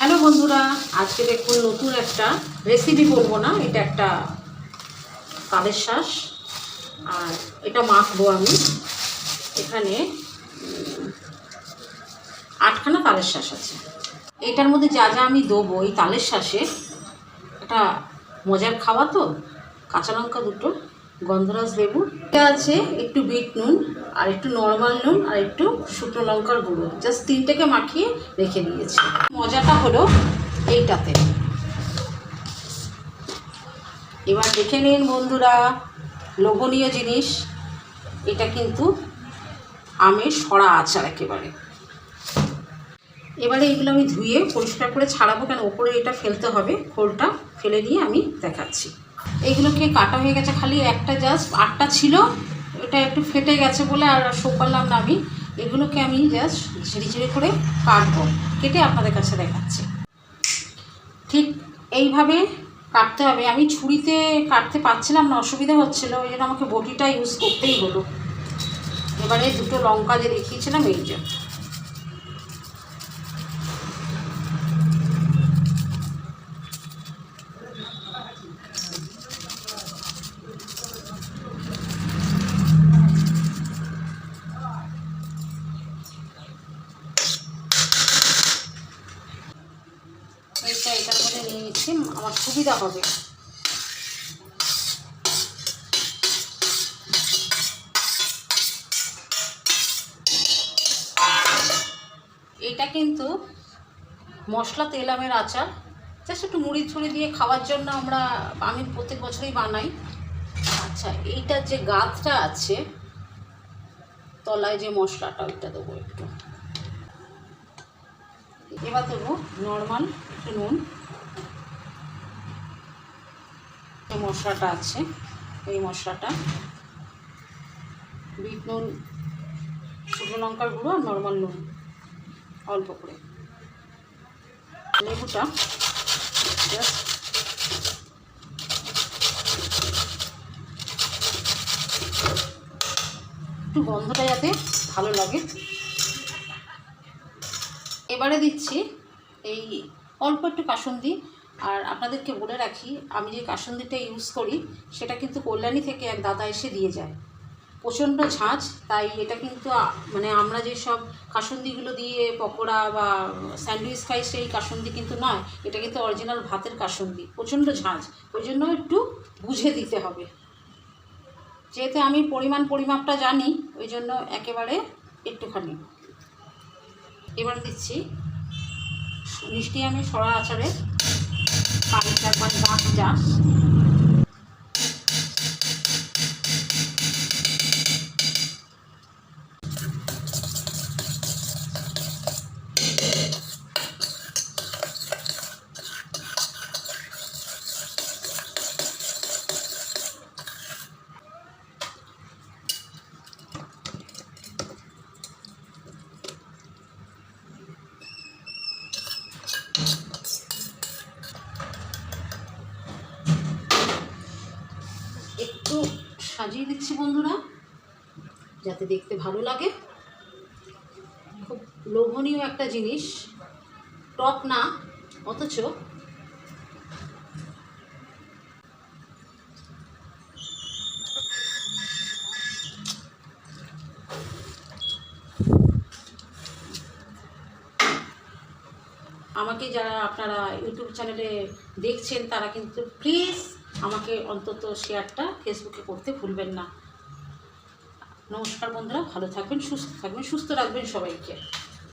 Hello বন্ধুরা, আজকে দেখুন নতুন একটা রেসিপি বলবো না, এটা একটা তালের শাঁস আর এটা মাখবো আমি। এখানে 8খানা তালের শাঁস আছে। এটার মধ্যে যা যা আমি দেবো এই তালের শাঁসে, এটা মজার খাওয়া তো। কাঁচা লঙ্কা দুটো, গন্ধরাজ লেবু, এটা আছে একটু বিট নুন আর একটু নর্মাল নুন আর একটু শুকনো লঙ্কার গুঁড়ো, জাস্ট তিনটেকে মাখিয়ে রেখে দিয়েছি। মজাটা হলো এইটাতে। এবার দেখে নিন বন্ধুরা, লোভনীয় জিনিস, এটা কিন্তু আমের সরা আচার একেবারে। এবারে এগুলো আমি ধুয়ে পরিষ্কার করে ছাড়াবো, কেন ওপরে এটা ফেলতে হবে, খোলটা ফেলে নিয়ে আমি দেখাচ্ছি। এইগুলোকে কাটা হয়ে গেছে, খালি একটা জাস্ট 8টা ছিল, এটা একটু ফেটে গেছে বলে আর শো করলাম না আমি। এগুলোকে আমি জাস্ট ঝিরি ঝিরি করে কাটবো, কেটে আপনাদের কাছে দেখাচ্ছি। ঠিক এইভাবে কাটতে হবে। আমি ছুরিতে কাটতে পারছিলাম না, অসুবিধা হচ্ছিলো, ওই জন্য আমাকে বটিটা ইউজ করতেই হলো। এবারে দুটো লঙ্কা যে দেখিয়েছিলাম এই যে, এটার মধ্যে নিয়ে নিচ্ছি, আমার সুবিধা হবে। এটা কিন্তু মশলা তেল আমের আচার, জাস্ট একটু মুড়ি ছুড়ি দিয়ে খাওয়ার জন্য আমি প্রত্যেক বছরই বানাই। আচ্ছা, এইটার যে গাঁতটা আছে তলায়, যে মশলাটা, ওইটা দেবো একটু। এবার দেবো নর্মাল একটু নুন। এই মশলাটা আছে, এই মশলাটা বিট নুন, শুকনো লঙ্কার গুঁড়ো আর নর্মাল নুন অল্প করে। লেবুটা জাস্ট একটু গন্ধটা যাতে ভালো লাগে। এবারে দিচ্ছি এই অল্প একটু কাসুন্দি। আর আপনাদেরকে বলে রাখি, আমি যে কাসুন্দিটা ইউজ করি সেটা কিন্তু কল্যাণী থেকে এক দাদা এসে দিয়ে যায়। প্রচণ্ড ঝাঁঝ, তাই এটা কিন্তু মানে আমরা যেসব কাসুন্দিগুলো দিয়ে পকোড়া বা স্যান্ডউইচ খাই সেই কাসুন্দি কিন্তু নয়, এটা কিন্তু অরিজিনাল ভাতের কাসুন্দি। প্রচণ্ড ঝাঁঝ, ওই জন্য একটু বুঝে দিতে হবে। যেহেতু আমি পরিমাপটা জানি, ওই জন্য একেবারে একটুখানি। এবার দিচ্ছি মিষ্টি আমের সরা আচারের পানিটা, একবার যা একটু সাজিয়ে দিচ্ছি বন্ধুরা, যাতে দেখতে ভালো লাগে। খুব লোভনীয় একটা জিনিস, টক না, অথচ আমাকে যারা আপনারা ইউটিউব চ্যানেলে দেখছেন তারা কিন্তু প্লিজ আমাকে অন্তত শেয়ারটা ফেসবুকে করতে ভুলবেন না। নমস্কার বন্ধুরা, ভালো থাকবেন, সুস্থ থাকবেন, সুস্থ রাখবেন সবাইকে।